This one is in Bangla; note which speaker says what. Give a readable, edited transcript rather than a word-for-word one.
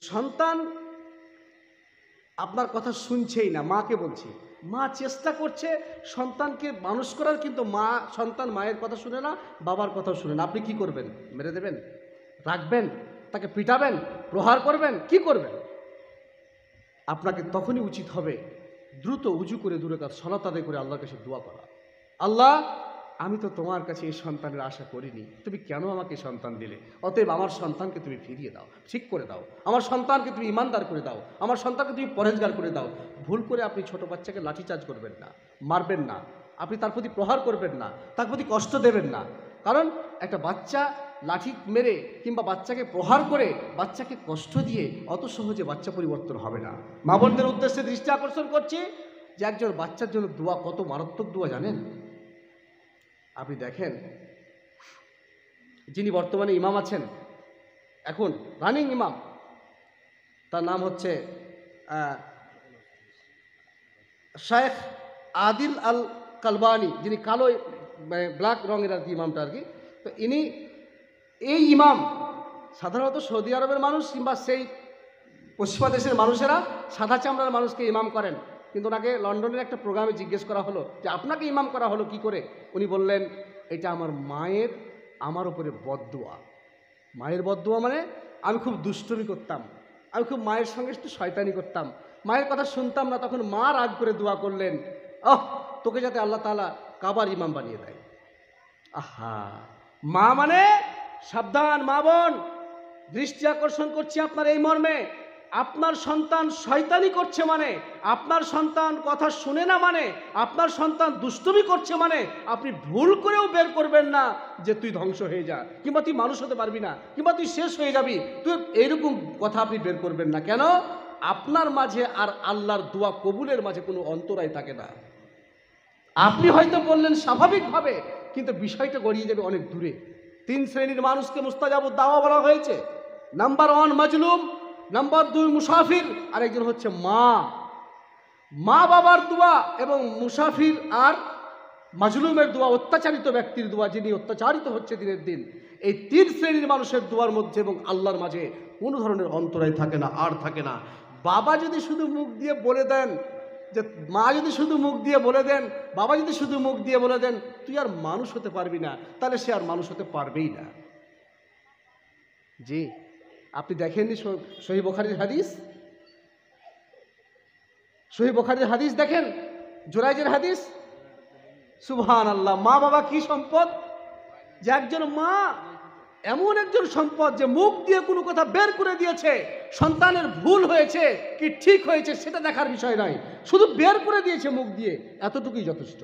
Speaker 1: সন্তান আপনার কথা শুনছেই না। মাকে বলছি, মা চেষ্টা করছে সন্তানকে মানুষ করার, কিন্তু সন্তান মায়ের কথা শুনে না, বাবার কথাও শুনে না। আপনি কি করবেন? মেরে দেবেন? রাখবেন? তাকে পিটাবেন? প্রহার করবেন? কি করবেন? আপনাকে তখনই উচিত হবে দ্রুত উজু করে দূরে কাজ সলাত আদায় করে আল্লাহর কাছে দোয়া করা। আল্লাহ, আমি তো তোমার কাছে এই সন্তানের আশা করিনি, তুমি কেন আমাকে সন্তান দিলে? অতএব আমার সন্তানকে তুমি ফিরিয়ে দাও, ঠিক করে দাও। আমার সন্তানকে তুমি ইমানদার করে দাও, আমার সন্তানকে তুমি পরহেজগার করে দাও। ভুল করে আপনি ছোট বাচ্চাকে লাঠিচার্জ করবেন না, মারবেন না, আপনি তার প্রতি প্রহার করবেন না, তার প্রতি কষ্ট দেবেন না। কারণ একটা বাচ্চা লাঠি মেরে কিংবা বাচ্চাকে প্রহার করে, বাচ্চাকে কষ্ট দিয়ে অত সহজে বাচ্চা পরিবর্তন হবে না। মা বোনদের উদ্দেশ্যে দৃষ্টি আকর্ষণ করছি যে একজন বাচ্চার জন্য দোয়া কত মারাত্মক দোয়া জানেন? আপনি দেখেন, যিনি বর্তমানে ইমাম আছেন, এখন রানিং ইমাম, তার নাম হচ্ছে শেখ আদিল আল কালবানি, যিনি কালো ব্ল্যাক রঙের আর কি ইমামটা আর কি। তো এই ইমাম সাধারণত সৌদি আরবের মানুষ কিংবা সেই পশ্চিমা দেশের মানুষেরা সাদা চামড়ার মানুষকে ইমাম করেন, কিন্তু ওনাকে লন্ডনের একটা প্রোগ্রামে জিজ্ঞেস করা হলো যে আপনাকে ইমাম করা হলো কি করে? উনি বললেন, এটা আমার মায়ের আমার উপরে বদদুয়া। মায়ের বদদুয়া মানে আমি খুব দুষ্টুমি করতাম, আমি খুব মায়ের সঙ্গে একটু শয়তানি করতাম, মায়ের কথা শুনতাম না, তখন মা রাগ করে দোয়া করলেন, তোকে যাতে আল্লাহ তাআলা কাবার ইমাম বানিয়ে দেয়। আহা, মা মানে সাবধান। মা বোন, দৃষ্টি আকর্ষণ করছি আপনার এই মর্মে, আপনার সন্তান শয়তানি করছে মানে, আপনার সন্তান কথা শুনে না মানে, আপনার সন্তান দুষ্টুমি করছে মানে আপনি ভুল করেও বের করবেন না যে তুই ধ্বংস হয়ে যা, কিংবা তুই মানুষ হতে পারবি না, কিংবা তুই শেষ হয়ে যাবি, তুই এইরকম কথা আপনি বের করবেন না। কেন? আপনার মাঝে আর আল্লাহর দোয়া কবুলের মাঝে কোনো অন্তরায় থাকে না। আপনি হয়তো বললেন স্বাভাবিকভাবে, কিন্তু বিষয়টা গড়িয়ে যাবে অনেক দূরে। 3 শ্রেণীর মানুষকে মুস্তাজাবুদ দাওয়া বলা হয়েছে। নাম্বার 1 মাজলুম, নাম্বার 2 মুসাফির, আর একজন হচ্ছে মা বাবার দোয়া এবং মুসাফির আর মাজলুমের দোয়া, অত্যাচারিত ব্যক্তির দোয়া, যিনি অত্যাচারিত হচ্ছে দিনের দিন। এই 3 শ্রেণীর মানুষের দোয়ার মধ্যে এবং আল্লাহর মাঝে কোনো ধরনের অন্তরায় থাকে না, আর থাকে না। বাবা যদি শুধু মুখ দিয়ে বলে দেন, যে মা যদি শুধু মুখ দিয়ে বলে দেন, বাবা যদি শুধু মুখ দিয়ে বলে দেন তুই আর মানুষ হতে পারবি না, তাহলে সে আর মানুষ হতে পারবেই না। জি, আপনি দেখেননি সহিহ বুখারীর হাদিস? সহিহ বুখারীর হাদিস দেখেন, জুরাইজের হাদিস। সুবহানাল্লাহ, মা বাবা কি সম্পদ! যে একজন মা এমন একজন সম্পদ যে মুখ দিয়ে কোনো কথা বের করে দিয়েছে, সন্তানের ভুল হয়েছে কি ঠিক হয়েছে সেটা দেখার বিষয় নয়, শুধু বের করে দিয়েছে মুখ দিয়ে, এতটুকুই যথেষ্ট।